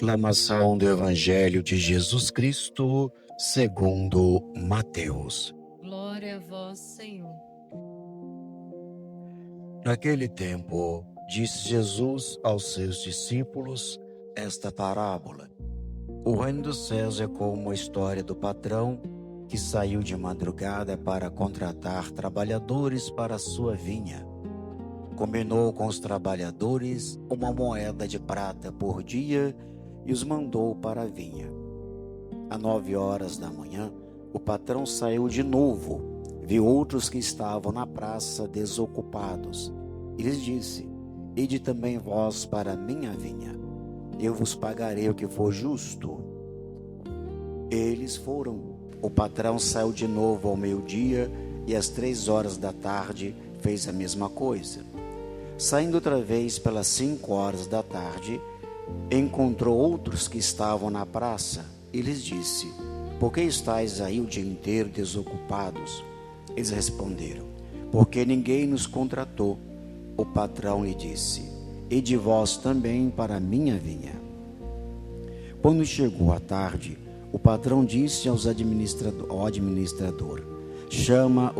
Proclamação do Evangelho de Jesus Cristo, segundo Mateus. Glória a vós, Senhor. Naquele tempo, disse Jesus aos seus discípulos esta parábola. O reino dos céus é como a história do patrão que saiu de madrugada para contratar trabalhadores para a sua vinha. Combinou com os trabalhadores uma moeda de prata por dia e os mandou para a vinha. Às 9 horas da manhã, o patrão saiu de novo, viu outros que estavam na praça desocupados, e lhes disse: Ide também vós para a minha vinha, eu vos pagarei o que for justo. Eles foram. O patrão saiu de novo ao meio-dia e às 3 horas da tarde fez a mesma coisa. Saindo outra vez pelas 5 horas da tarde, encontrou outros que estavam na praça e lhes disse: Por que estáis aí o dia inteiro desocupados? Eles responderam: Porque ninguém nos contratou. O patrão lhe disse: Ide vós também para a minha vinha. Quando chegou a tarde, o patrão disse ao administrador: Chama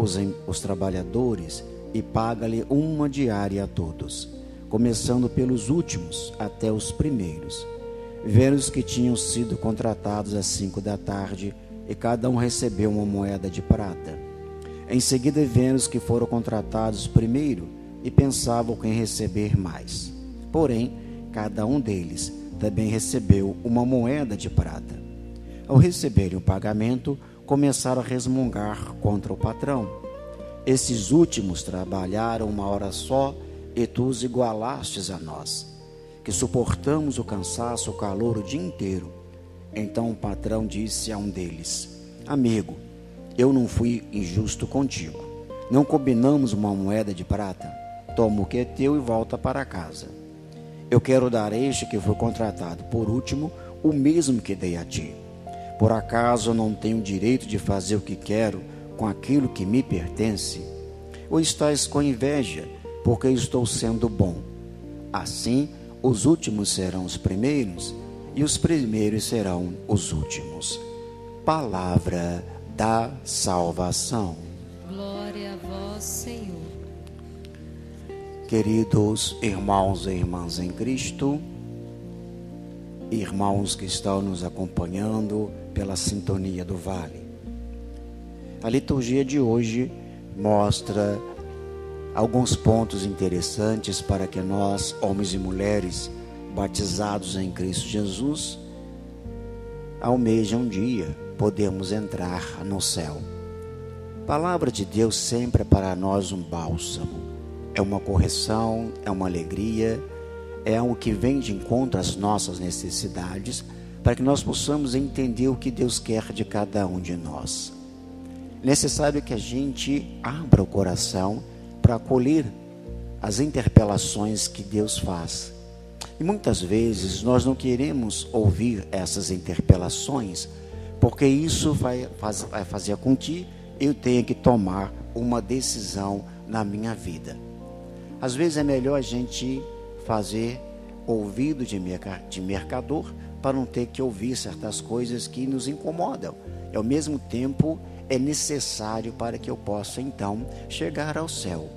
os trabalhadores e paga-lhe uma diária a todos, começando pelos últimos até os primeiros. Vendo os que tinham sido contratados às 5 da tarde, e cada um recebeu uma moeda de prata. Em seguida, vendo os que foram contratados primeiro, e pensavam em receber mais. Porém, cada um deles também recebeu uma moeda de prata. Ao receberem o pagamento, começaram a resmungar contra o patrão. Esses últimos trabalharam 1 hora só, e tu os igualastes a nós, que suportamos o cansaço, o calor o dia inteiro. Então o patrão disse a um deles: Amigo, eu não fui injusto contigo. Não combinamos uma moeda de prata? Toma o que é teu e volta para casa. Eu quero dar a este que foi contratado por último o mesmo que dei a ti. Por acaso eu não tenho direito de fazer o que quero com aquilo que me pertence? Ou estás com inveja, porque estou sendo bom? Assim, os últimos serão os primeiros, e os primeiros serão os últimos. Palavra da salvação. Glória a vós, Senhor. Queridos irmãos e irmãs em Cristo, irmãos que estão nos acompanhando pela sintonia do Vale, a liturgia de hoje mostra alguns pontos interessantes para que nós, homens e mulheres batizados em Cristo Jesus, almejam um dia podemos entrar no céu. A palavra de Deus sempre é para nós um bálsamo, é uma correção, é uma alegria, é algo que vem de encontro às nossas necessidades, para que nós possamos entender o que Deus quer de cada um de nós. É necessário que a gente abra o coração para acolher as interpelações que Deus faz. E muitas vezes nós não queremos ouvir essas interpelações, porque isso vai fazer com que eu tenha que tomar uma decisão na minha vida. Às vezes é melhor a gente fazer ouvido de mercador para não ter que ouvir certas coisas que nos incomodam. E ao mesmo tempo é necessário para que eu possa então chegar ao céu.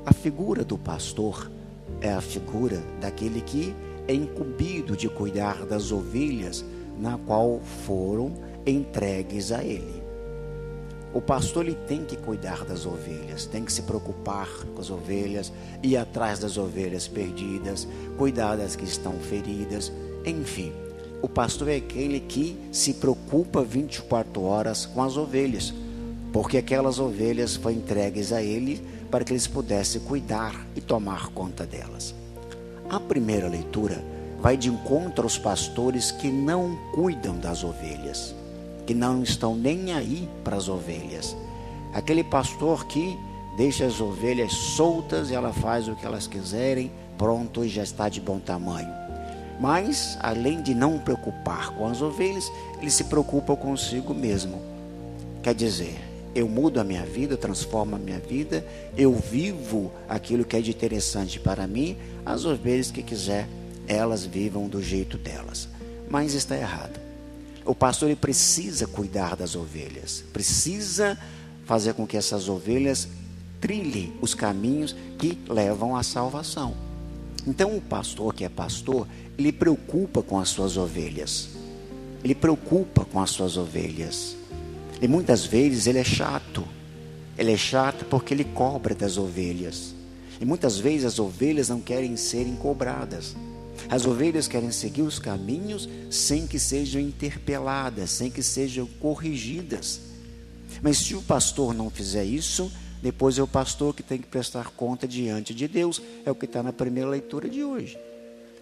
A figura do pastor é a figura daquele que é incumbido de cuidar das ovelhas na qual foram entregues a ele. O pastor ele tem que cuidar das ovelhas, tem que se preocupar com as ovelhas, ir atrás das ovelhas perdidas, cuidar das que estão feridas, enfim. O pastor é aquele que se preocupa 24 horas com as ovelhas, porque aquelas ovelhas foram entregues a ele para que eles pudessem cuidar e tomar conta delas. A primeira leitura vai de encontro aos pastores que não cuidam das ovelhas, que não estão nem aí para as ovelhas. Aquele pastor que deixa as ovelhas soltas e ela faz o que elas quiserem, pronto, e já está de bom tamanho. Mas, além de não preocupar com as ovelhas, ele se preocupa consigo mesmo. Quer dizer, eu mudo a minha vida, eu transformo a minha vida, eu vivo aquilo que é de interessante para mim, as ovelhas que quiser, elas vivam do jeito delas. mas está errado. O pastor ele precisa cuidar das ovelhas, precisa fazer com que essas ovelhas trilhem os caminhos que levam à salvação. Então o pastor que é pastor, ele preocupa com as suas ovelhas. Ele preocupa com as suas ovelhas. E muitas vezes ele é chato. Ele é chato porque ele cobra das ovelhas. E muitas vezes as ovelhas não querem serem cobradas. As ovelhas querem seguir os caminhos sem que sejam interpeladas, sem que sejam corrigidas. Mas se o pastor não fizer isso, depois é o pastor que tem que prestar conta diante de Deus. É o que está na primeira leitura de hoje.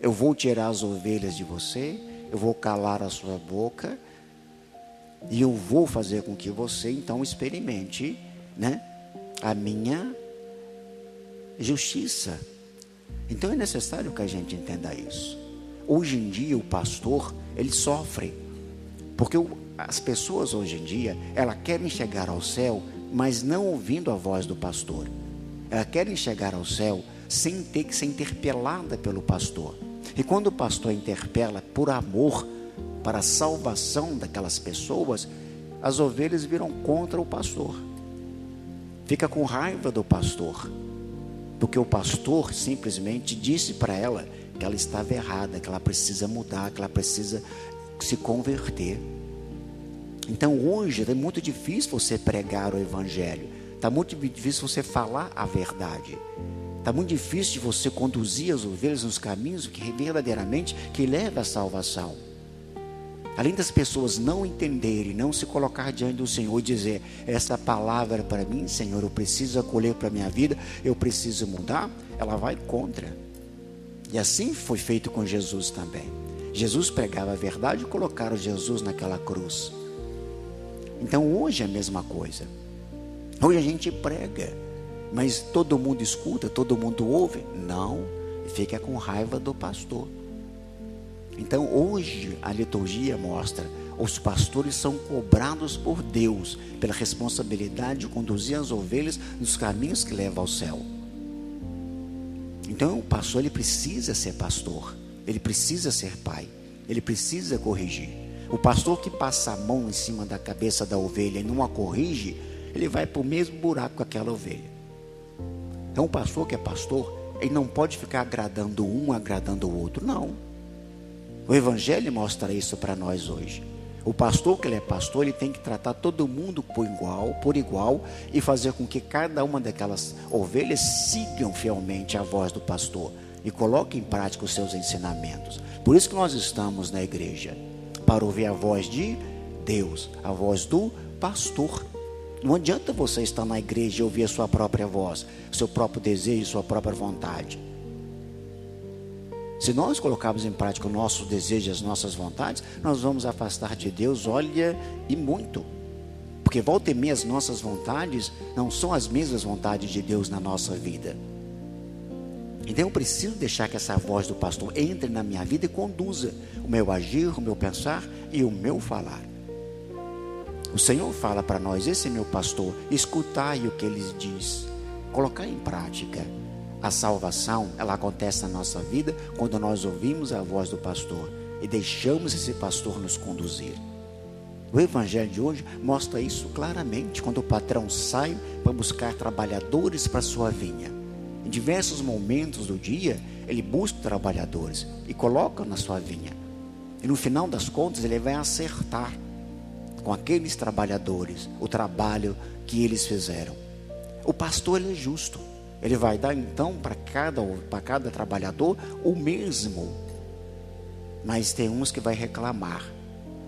Eu vou tirar as ovelhas de você, eu vou calar a sua boca, e eu vou fazer com que você então experimente, a minha justiça. Então é necessário que a gente entenda isso. Hoje em dia o pastor, ele sofre, porque as pessoas hoje em dia, elas querem chegar ao céu, mas não ouvindo a voz do pastor. Elas querem chegar ao céu sem ter que ser interpelada pelo pastor. E quando o pastor interpela por amor, para a salvação daquelas pessoas, as ovelhas viram contra o pastor. Fica com raiva do pastor, porque o pastor simplesmente disse para ela que ela estava errada, que ela precisa mudar, que ela precisa se converter. Então hoje é muito difícil você pregar o evangelho, está muito difícil você falar a verdade, está muito difícil de você conduzir as ovelhas nos caminhos que verdadeiramente que leva à salvação. Além das pessoas não entenderem, não se colocar diante do Senhor e dizer, essa palavra é para mim, Senhor, eu preciso acolher para a minha vida, eu preciso mudar, ela vai contra. E assim foi feito com Jesus também. Jesus pregava a verdade e colocaram Jesus naquela cruz. Então hoje é a mesma coisa. Hoje a gente prega, mas todo mundo escuta, todo mundo ouve? Não, fica com raiva do pastor. Então hoje a liturgia mostra, os pastores são cobrados por Deus pela responsabilidade de conduzir as ovelhas nos caminhos que levam ao céu. Então o pastor ele precisa ser pastor, ele precisa ser pai, ele precisa corrigir. O pastor que passa a mão em cima da cabeça da ovelha e não a corrige, ele vai para o mesmo buraco com aquela ovelha. Então o pastor que é pastor, ele não pode ficar agradando um, agradando o outro, não. O evangelho mostra isso para nós hoje. O pastor que ele é pastor, ele tem que tratar todo mundo por igual e fazer com que cada uma daquelas ovelhas sigam fielmente a voz do pastor e coloquem em prática os seus ensinamentos. Por isso que nós estamos na igreja, para ouvir a voz de Deus, a voz do pastor. Não adianta você estar na igreja e ouvir a sua própria voz, seu próprio desejo, sua própria vontade. Se nós colocarmos em prática o nosso desejo e as nossas vontades, nós vamos afastar de Deus, olha, e muito. Porque volta e meia as nossas vontades não são as mesmas vontades de Deus na nossa vida. Então eu preciso deixar que essa voz do pastor entre na minha vida e conduza o meu agir, o meu pensar e o meu falar. O Senhor fala para nós, esse é meu pastor, escutai o que ele diz, colocar em prática. A salvação, ela acontece na nossa vida quando nós ouvimos a voz do pastor e deixamos esse pastor nos conduzir. O evangelho de hoje mostra isso claramente, quando o patrão sai para buscar trabalhadores para sua vinha. Em diversos momentos do dia, ele busca trabalhadores e coloca na sua vinha. E no final das contas, ele vai acertar com aqueles trabalhadores o trabalho que eles fizeram. O pastor, ele é justo. Ele vai dar então para cada trabalhador o mesmo. Mas tem uns que vai reclamar.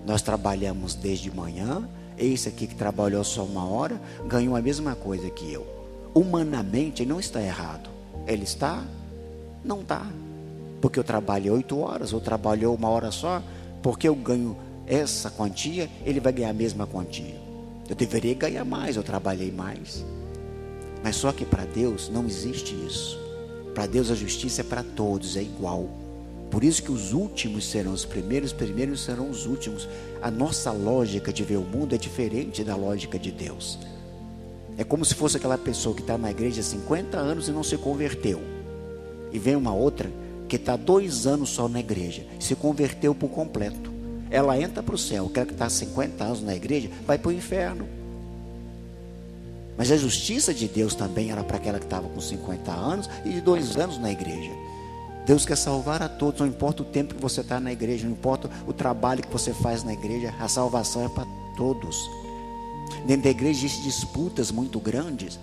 Nós trabalhamos desde manhã, esse aqui que trabalhou só 1 hora, ganhou a mesma coisa que eu. Humanamente ele não está errado. Ele está? Não está. Porque eu trabalhei 8 horas, ou trabalhou 1 hora só, porque eu ganho essa quantia, ele vai ganhar a mesma quantia. Eu deveria ganhar mais, eu trabalhei mais. Mas só que para Deus não existe isso. Para Deus a justiça é para todos, é igual. Por isso que os últimos serão os primeiros, os primeiros serão os últimos. A nossa lógica de ver o mundo é diferente da lógica de Deus. É como se fosse aquela pessoa que está na igreja há 50 anos e não se converteu. E vem uma outra que está 2 anos só na igreja, se converteu por completo. ela entra para o céu. Aquela que está 50 anos na igreja vai para o inferno. Mas a justiça de Deus também era para aquela que estava com 50 anos e de 2 anos na igreja. Deus quer salvar a todos, não importa o tempo que você está na igreja, não importa o trabalho que você faz na igreja, a salvação é para todos. Dentro da igreja existem disputas muito grandes,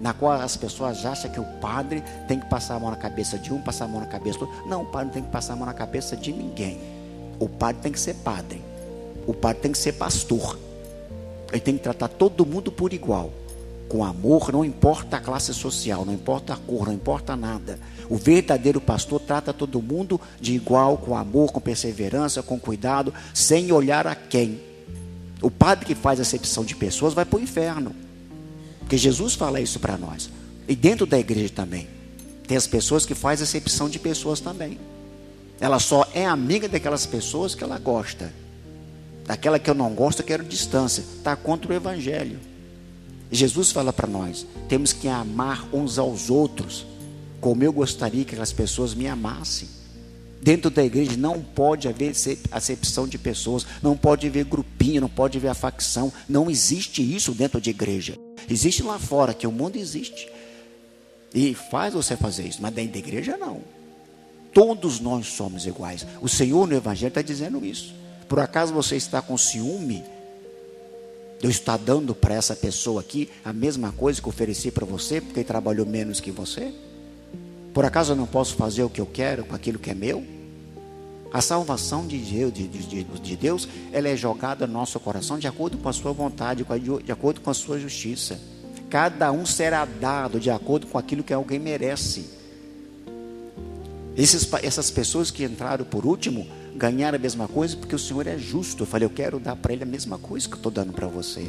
na qual as pessoas acham que o padre tem que passar a mão na cabeça de um, passar a mão na cabeça do outro. Não, o padre não tem que passar a mão na cabeça de ninguém. O padre tem que ser padre, o padre tem que ser pastor. Ele tem que tratar todo mundo por igual, com amor, não importa a classe social, não importa a cor, não importa nada. O verdadeiro pastor trata todo mundo de igual, com amor, com perseverança, com cuidado, sem olhar a quem. O padre que faz acepção de pessoas vai para o inferno, porque Jesus fala isso para nós. E dentro da igreja também tem as pessoas que fazem acepção de pessoas também. Ela só é amiga daquelas pessoas que ela gosta. Daquela que eu não gosto, eu quero distância. Está contra o evangelho. Jesus fala para nós, temos que amar uns aos outros, como eu gostaria que as pessoas me amassem. Dentro da igreja não pode haver acepção de pessoas, não pode haver grupinho, não pode haver a facção. Não existe isso dentro de igreja. Existe lá fora, que o mundo existe, e faz você fazer isso, mas dentro da igreja não. Todos nós somos iguais. O Senhor no evangelho está dizendo isso. Por acaso você está com ciúme? Deus está dando para essa pessoa aqui a mesma coisa que eu ofereci para você, porque ele trabalhou menos que você? Por acaso eu não posso fazer o que eu quero com aquilo que é meu? A salvação de Deus, ela é jogada no nosso coração de acordo com a sua vontade, de acordo com a sua justiça. Cada um será dado de acordo com aquilo que alguém merece. Essas pessoas que entraram por último ganharam a mesma coisa porque o Senhor é justo. Eu falei, eu quero dar para ele a mesma coisa que eu estou dando para você.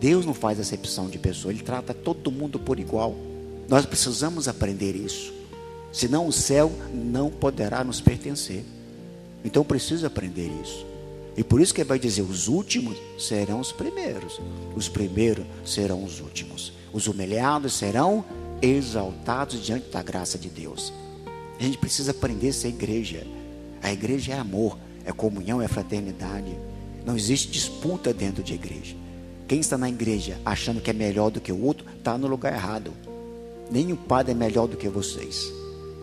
Deus não faz acepção de pessoa, Ele trata todo mundo por igual. Nós precisamos aprender isso, senão o céu não poderá nos pertencer. Então preciso aprender isso. E por isso que Ele vai dizer, os últimos serão os primeiros, os primeiros serão os últimos, os humilhados serão exaltados diante da graça de Deus. A gente precisa aprender a ser igreja. A igreja é amor, é comunhão, é fraternidade. Não existe disputa dentro de igreja. Quem está na igreja achando que é melhor do que o outro, está no lugar errado. Nem o padre é melhor do que vocês.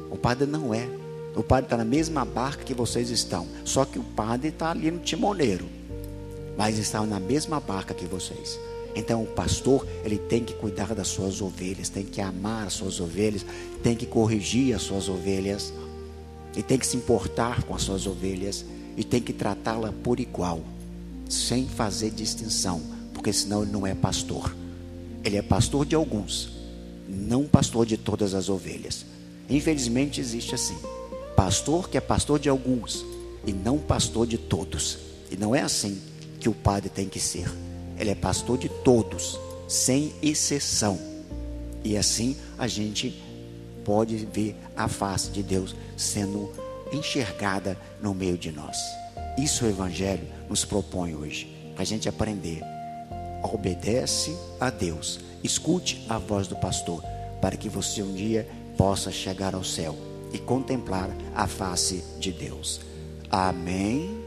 O padre não é. O padre está na mesma barca que vocês estão. Só que o padre está ali no timoneiro, mas está na mesma barca que vocês. Então o pastor, ele tem que cuidar das suas ovelhas, tem que amar as suas ovelhas, tem que corrigir as suas ovelhas, e tem que se importar com as suas ovelhas, e tem que tratá-la por igual, sem fazer distinção, porque senão ele não é pastor. Ele é pastor de alguns, não pastor de todas as ovelhas. Infelizmente existe assim, pastor que é pastor de alguns, e não pastor de todos. E não é assim que o padre tem que ser. Ele é pastor de todos, sem exceção. E assim a gente pode ver a face de Deus sendo enxergada no meio de nós. Isso o Evangelho nos propõe hoje, para a gente aprender. Obedece a Deus, escute a voz do pastor, para que você um dia possa chegar ao céu e contemplar a face de Deus. Amém.